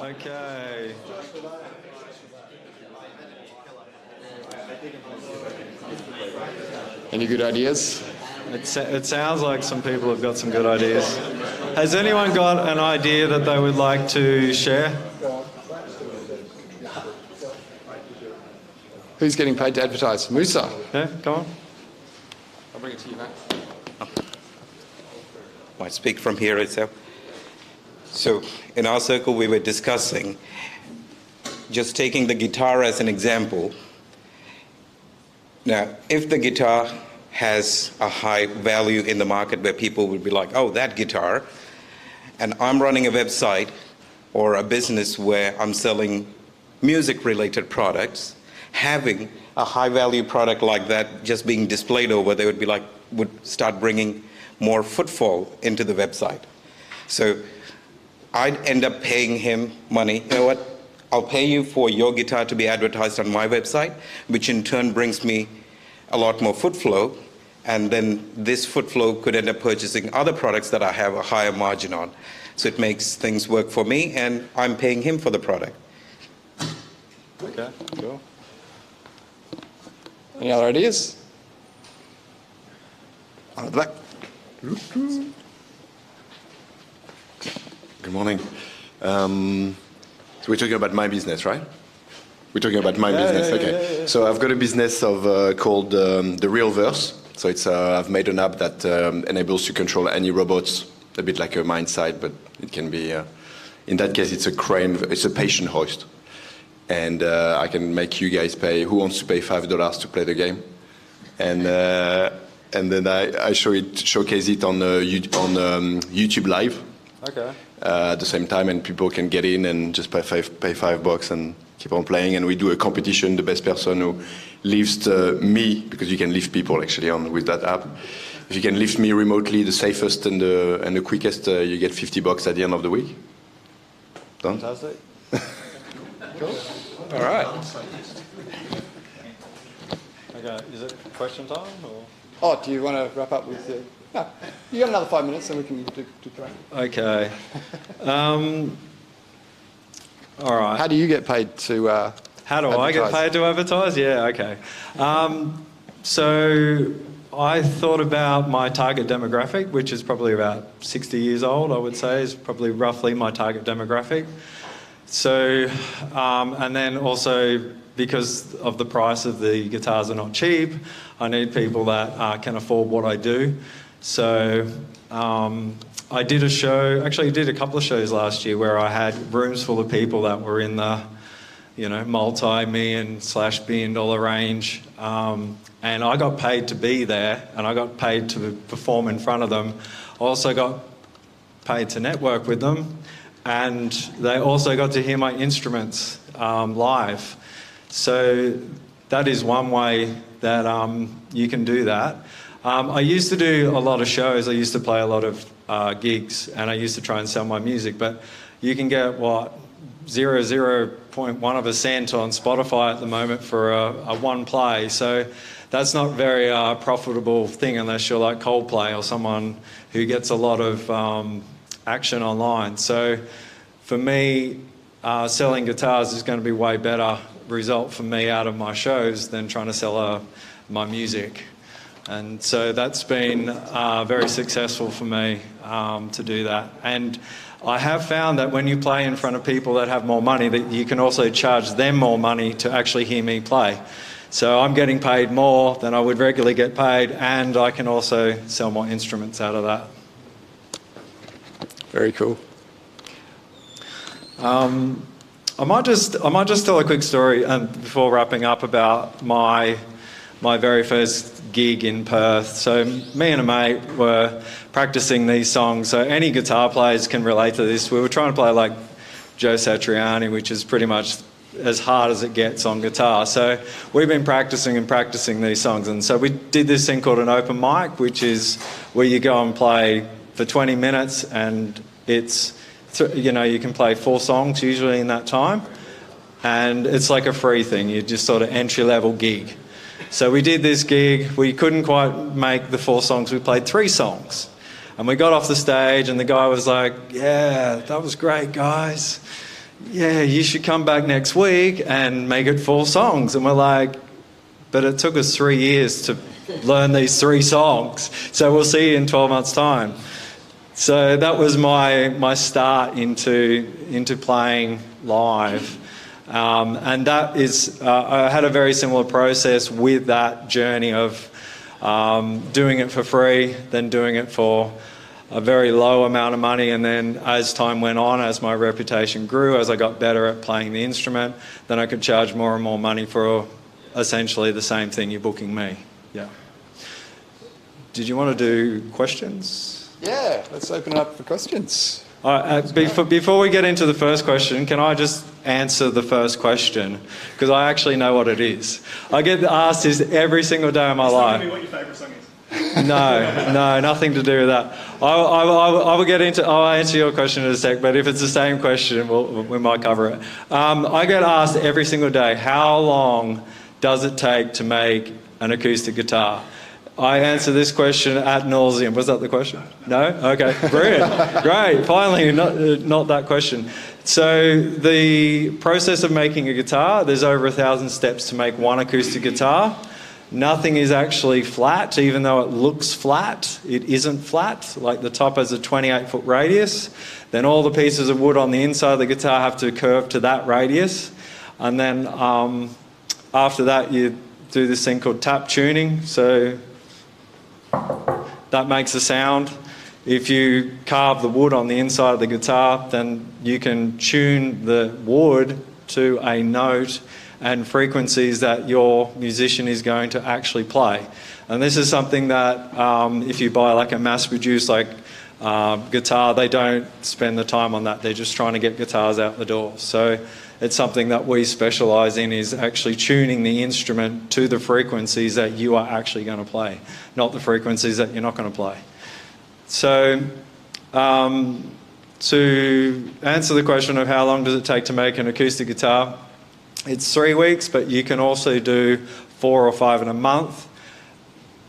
Okay. Any good ideas? It sounds like some people have got some good ideas. Has anyone got an idea that they would like to share? Who's getting paid to advertise? Musa. Yeah, come on. I'll bring it to you, mate. I speak from here itself. So in our circle, we were discussing, just taking the guitar as an example. Now, if the guitar has a high value in the market where people would be like, oh, that guitar, and I'm running a website or a business where I'm selling music-related products, having a high-value product like that just being displayed over, they would be like, would start bringing more footfall into the website. So I'd end up paying him money. You know what? I'll pay you for your guitar to be advertised on my website, which in turn brings me a lot more foot flow. And then this foot flow could end up purchasing other products that I have a higher margin on. So it makes things work for me, and I'm paying him for the product. Okay, cool. Any other ideas? On the back. Good morning. So we're talking about my business, right? We're talking about my business, okay. So I've got a business of called the Real Verse. So it's I've made an app that enables to control any robots, a bit like a Mindsight, but it can be. In that case, it's a crane. It's a patient hoist, and I can make you guys pay. Who wants to pay $5 to play the game? And then I showcase it on YouTube Live. Okay. At the same time, and people can get in and just pay $5 and keep on playing. And we do a competition. The best person who lifts me, because you can lift people actually with that app. If you can lift me remotely, the safest and the quickest, you get $50 at the end of the week. Done. Fantastic. Cool. All right. Okay, is it question time or? Oh, do you want to wrap up with the... No, you got another 5 minutes and we can do three. Okay. All right. How do you get paid to How do I get paid to advertise? Yeah, okay. So I thought about my target demographic, which is probably about 60 years old, I would say, is probably roughly my target demographic. So, and then also because of the price of the guitars are not cheap, I need people that can afford what I do. So I did a show, actually did a couple of shows last year where I had rooms full of people that were in the, multi-million/billion-dollar range. And I got paid to be there and I got paid to perform in front of them. I also got paid to network with them, and they also got to hear my instruments live. So that is one way that you can do that. I used to do a lot of shows. I used to play a lot of gigs, and I used to try and sell my music. But you can get, 0.1 of a cent on Spotify at the moment for a one play. So that's not very profitable thing unless you're like Coldplay or someone who gets a lot of action online. So for me, selling guitars is going to be way better result for me out of my shows than trying to sell my music. And so that's been very successful for me to do that. And I have found that when you play in front of people that have more money, that you can also charge them more money to actually hear me play. So I'm getting paid more than I would regularly get paid, and I can also sell more instruments out of that. Very cool. I might just tell a quick story before wrapping up about my very first gig in Perth. So me and a mate were practicing these songs. So any guitar players can relate to this. We were trying to play like Joe Satriani, which is pretty much as hard as it gets on guitar. So we've been practicing these songs. And so we did this thing called an open mic, which is where you go and play for 20 minutes and it's, you know, you can play 4 songs usually in that time. And it's like a free thing. You just sort of entry-level gig. So we did this gig. We couldn't quite make the 4 songs. We played 3 songs. And we got off the stage and the guy was like, yeah, that was great, guys. Yeah, you should come back next week and make it 4 songs. And we're like, but it took us 3 years to learn these 3 songs. So we'll see you in 12 months' time. So that was my start into playing live. And that is, I had a very similar process with that journey of doing it for free, then doing it for a very low amount of money, and then as time went on, as my reputation grew, as I got better at playing the instrument, then I could charge more and more money for essentially the same thing you're booking me. Yeah. Did you want to do questions? Yeah, let's open it up for questions. All right, before we get into the first question, can I just answer the first question? Because I actually know what it is. I get asked this every single day of my life. Tell me what your favourite song is. No, nothing to do with that. I will get into. I'll answer your question in a sec. But if it's the same question, we might cover it. I get asked every single day, how long does it take to make an acoustic guitar? I answer this question ad nauseum. Was that the question? No? Okay, brilliant. Great, finally, not that question. So the process of making a guitar, there's over 1,000 steps to make one acoustic guitar. Nothing is actually flat, even though it looks flat. It isn't flat. Like the top has a 28-foot radius. Then all the pieces of wood on the inside of the guitar have to curve to that radius. And then after that, you do this thing called tap tuning. So that makes a sound. If you carve the wood on the inside of the guitar, then you can tune the wood to a note and frequencies that your musician is going to actually play. And this is something that if you buy like a mass-produced guitar, they don't spend the time on that. They're just trying to get guitars out the door. So it's something that we specialise in, is actually tuning the instrument to the frequencies that you are actually going to play, not the frequencies that you're not going to play. So to answer the question of how long does it take to make an acoustic guitar, it's 3 weeks, but you can also do 4 or 5 in a month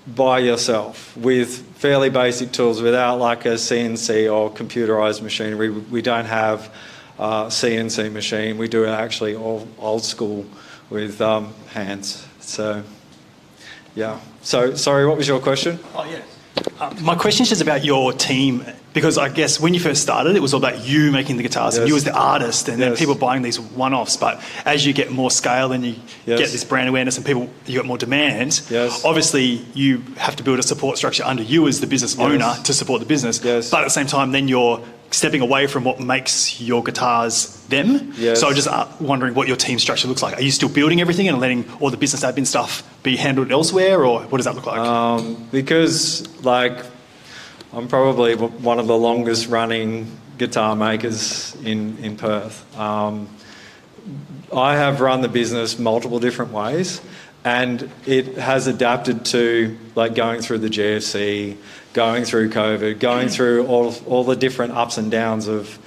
by yourself with fairly basic tools, without like a CNC or computerized machinery. We don't have CNC machine. We do it actually all old school with hands. So, yeah. So, sorry, what was your question? Oh, yeah. My question is just about your team, because I guess when you first started, it was all about you making the guitars and you as the artist, and then people buying these one-offs. But as you get more scale and you get this brand awareness and you got more demand, obviously you have to build a support structure under you as the business owner to support the business. But at the same time, then you're stepping away from what makes your guitars them. So I'm just wondering what your team structure looks like. Are you still building everything and letting all the business admin stuff be handled elsewhere, or what does that look like? Because I'm probably one of the longest running guitar makers in Perth. I have run the business multiple different ways, and it has adapted to going through the GFC, going through COVID, going through all the different ups and downs of,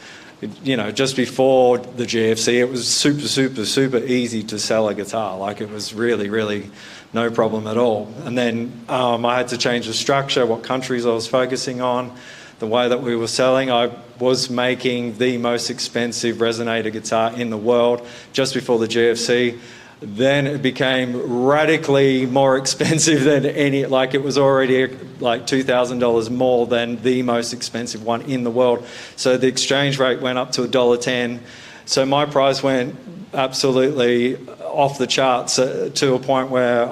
just before the GFC, it was super easy to sell a guitar. It was really, really no problem at all. And then I had to change the structure, what countries I was focusing on, the way that we were selling. I was making the most expensive resonator guitar in the world just before the GFC. then it became radically more expensive than any, like it was already like $2,000 more than the most expensive one in the world. So the exchange rate went up to $1.10. So my price went absolutely off the charts to a point where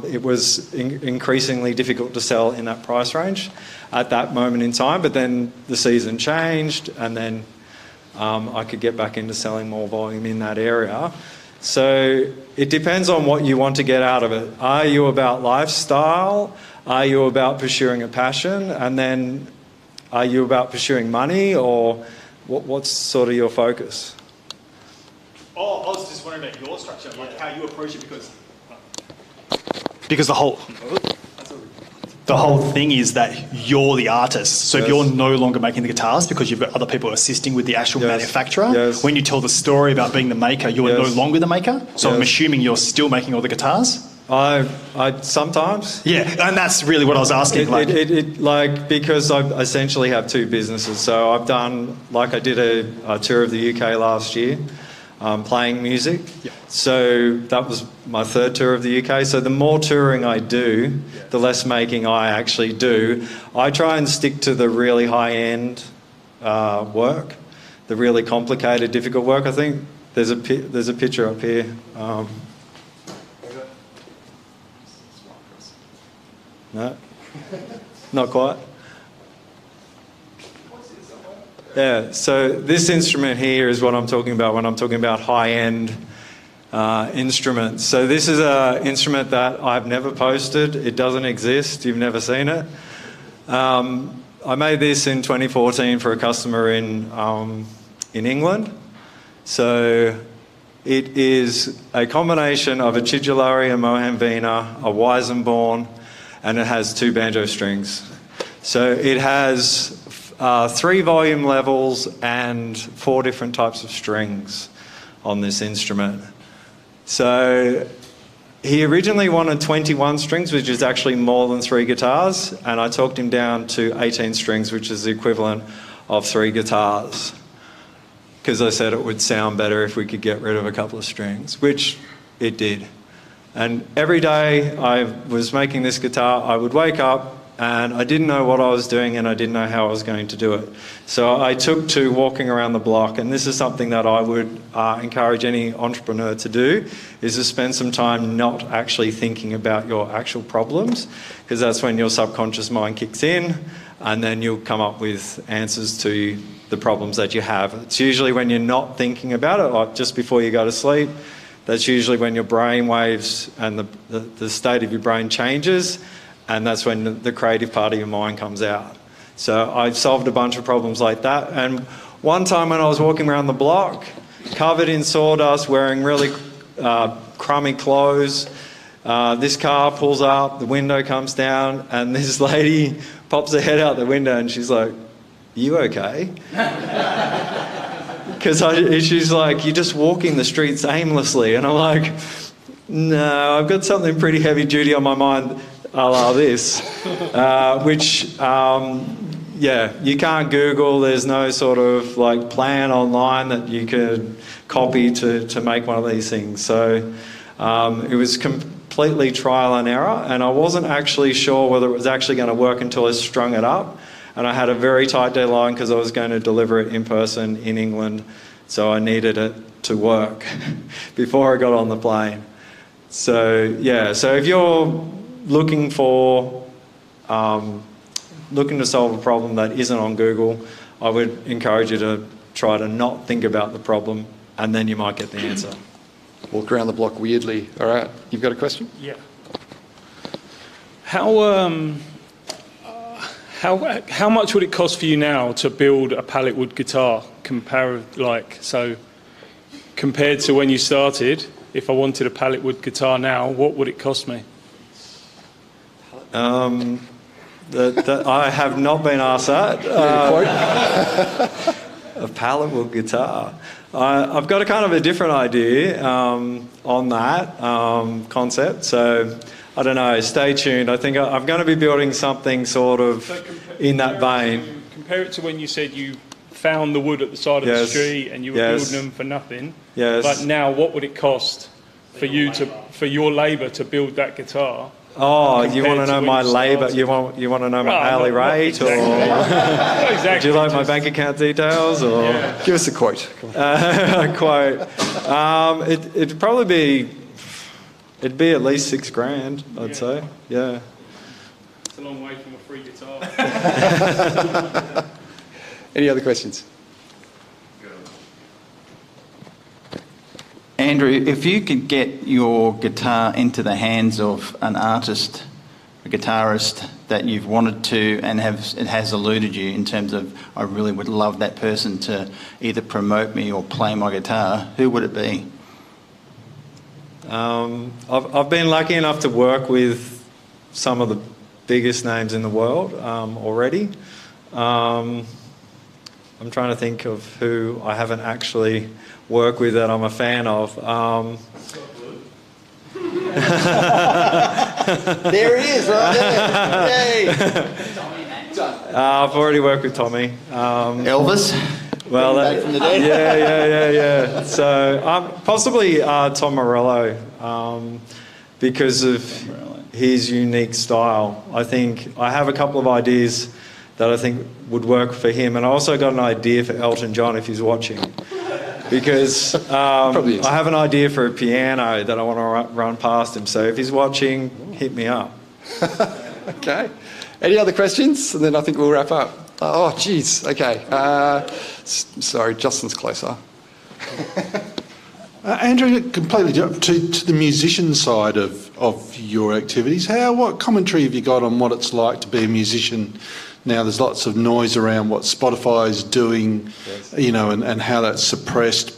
it was increasingly difficult to sell in that price range at that moment in time. But then the season changed, and then I could get back into selling more volume in that area. So it depends on what you want to get out of it. Are you about lifestyle? Are you about pursuing a passion? And then are you about pursuing money, or what's sort of your focus? Oh, I was just wondering about your structure, like how you approach it, because the whole thing is that you're the artist. So if you're no longer making the guitars because you've got other people assisting with the actual manufacturer, when you tell the story about being the maker, you are no longer the maker. So I'm assuming you're still making all the guitars. I sometimes. Yeah, and that's really what I was asking. Because I essentially have two businesses. So I've done, like I did a tour of the UK last year. Playing music. Yep. So that was my third tour of the UK. So the more touring I do, the less making I actually do. I try and stick to the really high-end work, the really complicated, difficult work. I think there's a picture up here. No, not quite. Yeah, so this instrument here is what I'm talking about when I'm talking about high-end instruments. So this is an instrument that I've never posted. It doesn't exist. You've never seen it. I made this in 2014 for a customer in England. So it is a combination of a Chidulari, a Mohamvina, a Weissenborn, and it has 2 banjo strings. So it has 3 volume levels and 4 different types of strings on this instrument. So he originally wanted 21 strings, which is actually more than 3 guitars, and I talked him down to 18 strings, which is the equivalent of 3 guitars, because I said it would sound better if we could get rid of a couple of strings, which it did. And every day I was making this guitar, I would wake up and I didn't know what I was doing, and I didn't know how I was going to do it. So I took to walking around the block, and this is something that I would encourage any entrepreneur to do, is to spend some time not actually thinking about your actual problems, because that's when your subconscious mind kicks in, and then you'll come up with answers to the problems that you have. It's usually when you're not thinking about it, like just before you go to sleep. That's usually when your brain waves and the state of your brain changes, and that's when the creative part of your mind comes out. So I've solved a bunch of problems like that. And one time when I was walking around the block, covered in sawdust, wearing really crummy clothes, this car pulls up, the window comes down, and this lady pops her head out the window and she's like, "You okay?" Because she's like, "You're just walking the streets aimlessly." And I'm like, "No, I've got something pretty heavy duty on my mind, a la this," which, you can't Google. There's no sort of like plan online that you could copy to make one of these things. So it was completely trial and error, and I wasn't actually sure whether it was actually going to work until I strung it up. And I had a very tight deadline because I was going to deliver it in person in England, so I needed it to work before I got on the plane. So so if you're looking to solve a problem that isn't on Google, I would encourage you to try to not think about the problem, and then you might get the answer. Walk around the block weirdly. All right, you've got a question? Yeah. How much would it cost for you now to build a pallet wood guitar compared to when you started? If I wanted a pallet wood guitar now, what would it cost me? I have not been asked that. A pallet wood guitar. I've got a kind of a different idea on that concept. So I don't know. Stay tuned. I think I'm going to be building something sort of in that vein. Compare it to when you said you found the wood at the side of the street and you were building them for nothing. Yes. But now, what would it cost for your labour to build that guitar? Oh, you want to compared know when my you labour? started? You want to know my Well, hourly not rate, exactly. or Not exactly, would you like my just- bank account details, or Give us a quote. a quote? It'd probably be. It'd be at least $6,000, I'd say. Yeah. It's a long way from a free guitar. Any other questions? Andrew, if you could get your guitar into the hands of an artist, a guitarist that you've wanted to and it has eluded you in terms of, I really would love that person to either promote me or play my guitar, who would it be? I've been lucky enough to work with some of the biggest names in the world already. I'm trying to think of who I haven't actually worked with that I'm a fan of. There he is, right there. Yay. I've already worked with Tommy. Elvis? Well, Back from the dead. yeah. So possibly Tom Morello, because of his unique style. I think I have a couple of ideas that I think would work for him, and I also got an idea for Elton John if he's watching, because I have an idea for a piano that I want to run past him. So if he's watching, hit me up. Okay. Any other questions? And then I think we'll wrap up. Oh, geez. Okay. Sorry, Justin's closer. Andrew, completely to the musician side of your activities, what commentary have you got on what it's like to be a musician now? There's lots of noise around what Spotify is doing, and how that's suppressed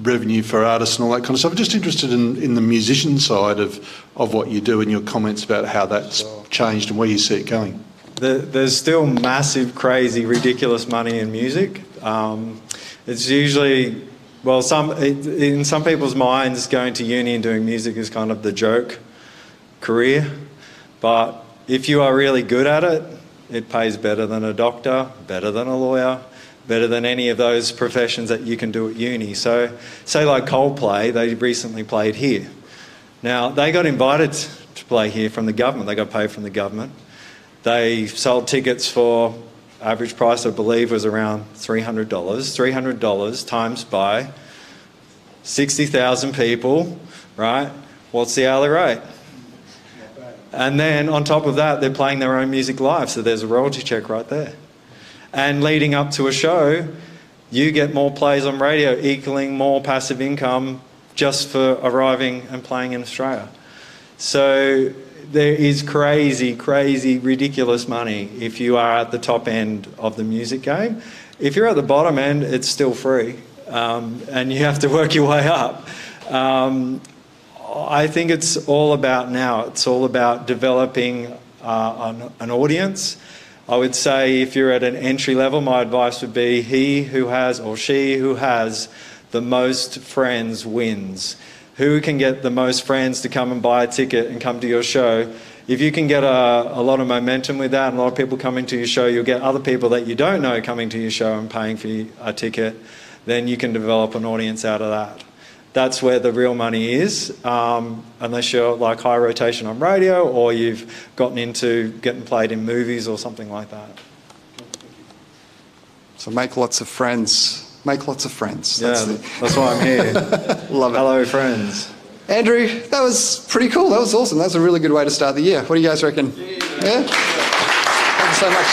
revenue for artists and all that kind of stuff. I'm just interested in the musician side of what you do and your comments about how that's changed and where you see it going. There's still massive, crazy, ridiculous money in music. It's usually, in some people's minds, going to uni and doing music is kind of the joke career. But if you are really good at it, it pays better than a doctor, better than a lawyer, better than any of those professions that you can do at uni. So, say like Coldplay, they recently played here. Now, they got invited to play here from the government. They got paid from the government. They sold tickets for, average price I believe was around $300. $300 times by 60,000 people, right? What's the hourly rate? And then on top of that, they're playing their own music live, so there's a royalty check right there. And leading up to a show, you get more plays on radio, equaling more passive income just for arriving and playing in Australia. So there is crazy, crazy, ridiculous money if you are at the top end of the music game. If you're at the bottom end, it's still free, and you have to work your way up. I think it's all about developing an audience. I would say if you're at an entry level, my advice would be he who has or she who has the most friends wins. Who can get the most friends to come and buy a ticket and come to your show? If you can get a lot of momentum with that and a lot of people coming to your show, you'll get other people that you don't know coming to your show and paying for a ticket, then you can develop an audience out of that. That's where the real money is, unless you're like high rotation on radio or you've gotten into getting played in movies or something like that. So make lots of friends. Make lots of friends. That's why I'm here. Love it. Hello, friends. Andrew, that was pretty cool. That was awesome. That was a really good way to start the year. What do you guys reckon? Yeah? Thank you so much.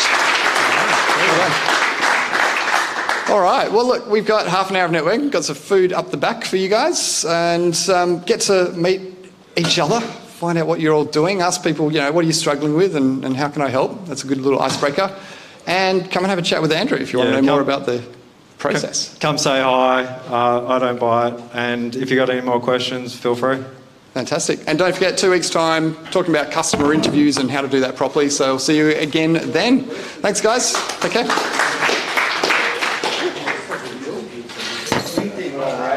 Well done. All right. Well, look, we've got half an hour of networking. We've got some food up the back for you guys, and get to meet each other, find out what you're all doing, ask people, what are you struggling with and how can I help? That's a good little icebreaker. And come and have a chat with Andrew if you want to know more about the process. Come say hi. I don't bite. And if you've got any more questions, feel free. Fantastic. And don't forget, 2 weeks' time, talking about customer interviews and how to do that properly. So I'll see you again then. Thanks, guys. Take care.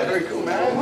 Very cool, man.